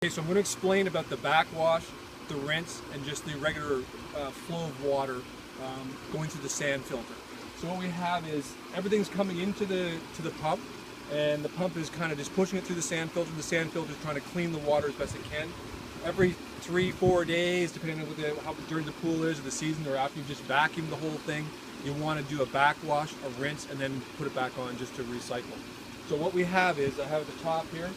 Okay, so I'm going to explain about the backwash, the rinse, and just the regular flow of water going through the sand filter. So what we have is everything's coming into the pump, and the pump is kind of just pushing it through the sand filter. The sand filter is trying to clean the water as best it can. Every 3-4 days, depending on how during the pool is or the season, or after you've just vacuumed the whole thing, you want to do a backwash, a rinse, and then put it back on just to recycle. So what we have is, I have at the top here,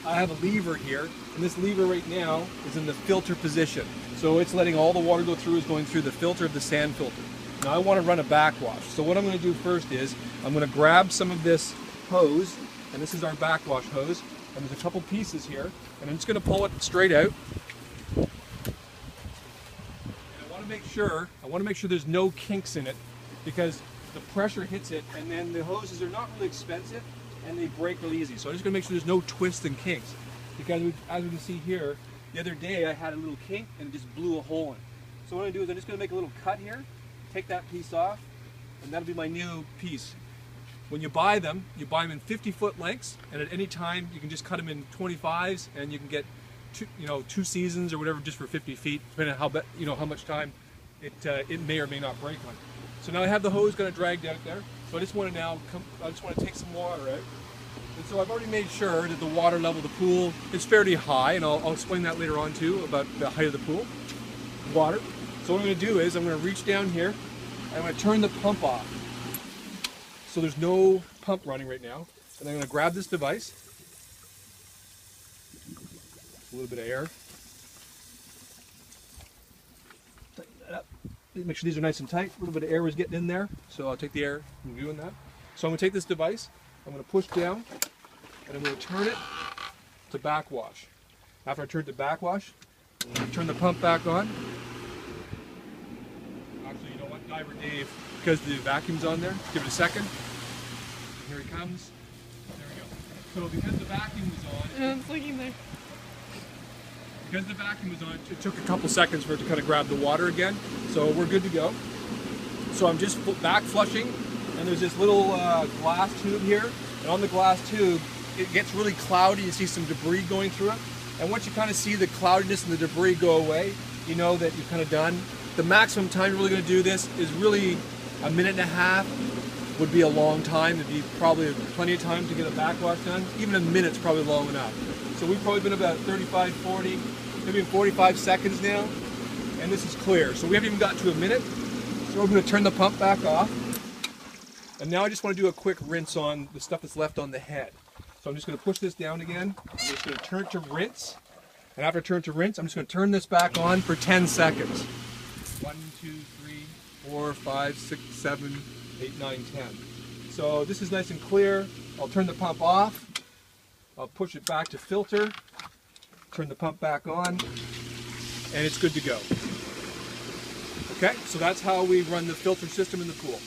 I have a lever here, and this lever right now is in the filter position. So it's letting all the water go through, is going through the filter of the sand filter. Now I want to run a backwash. So what I'm going to do first is, I'm going to grab some of this hose, and this is our backwash hose, and there's a couple pieces here, and I'm just going to pull it straight out. And I want to make sure there's no kinks in it, because the pressure hits it, and then the hoses are not really expensive, and they break really easy. So I'm just going to make sure there's no twists and kinks, because as we can see here, the other day I had a little kink and it just blew a hole in it. So what I'm going to do is I'm just going to make a little cut here, take that piece off, and that'll be my new piece. When you buy them in 50-foot lengths, and at any time you can just cut them in 25s, and you can get two seasons or whatever just for 50 feet, depending on how much time it may or may not break on. So now I have the hose kind of dragged out there. So I just want to take some water out. And so I've already made sure that the water level of the pool is fairly high, and I'll explain that later on too, about the height of the pool, water. So what I'm going to do is I'm going to reach down here, and I'm going to turn the pump off. So there's no pump running right now. And I'm going to grab this device, a little bit of air. Tighten that up. Make sure these are nice and tight. A little bit of air was getting in there, so I'll take the air from doing that. So I'm going to take this device, I'm going to push down, and I'm going to turn it to backwash. After I turn it to backwash, I'm going to turn the pump back on. Actually, you know what, Diver Dave, because the vacuum's on there, give it a second. Here he comes. There we go. So because the vacuum was on, it's looking there. Because the vacuum was on, it took a couple seconds for it to kind of grab the water again. So we're good to go. So I'm just back flushing, and there's this little glass tube here. And on the glass tube, it gets really cloudy. You see some debris going through it. And once you kind of see the cloudiness and the debris go away, you know that you're kind of done. The maximum time you're really going to do this is really a minute and a half. Would be a long time. It'd be probably plenty of time to get a backwash done. Even a minute's probably long enough. So we've probably been about 35, 40, maybe 45 seconds now, and this is clear. So we haven't even got to a minute. So we're going to turn the pump back off. And now I just want to do a quick rinse on the stuff that's left on the head. So I'm just going to push this down again. I'm just going to turn to rinse. And after I turn to rinse, I'm just going to turn this back on for 10 seconds. 1, 2, 3, 4, 5, 6, 7, 8, 9, 10. So this is nice and clear. I'll turn the pump off. I'll push it back to filter. Turn the pump back on. And it's good to go. Okay, so that's how we run the filter system in the pool.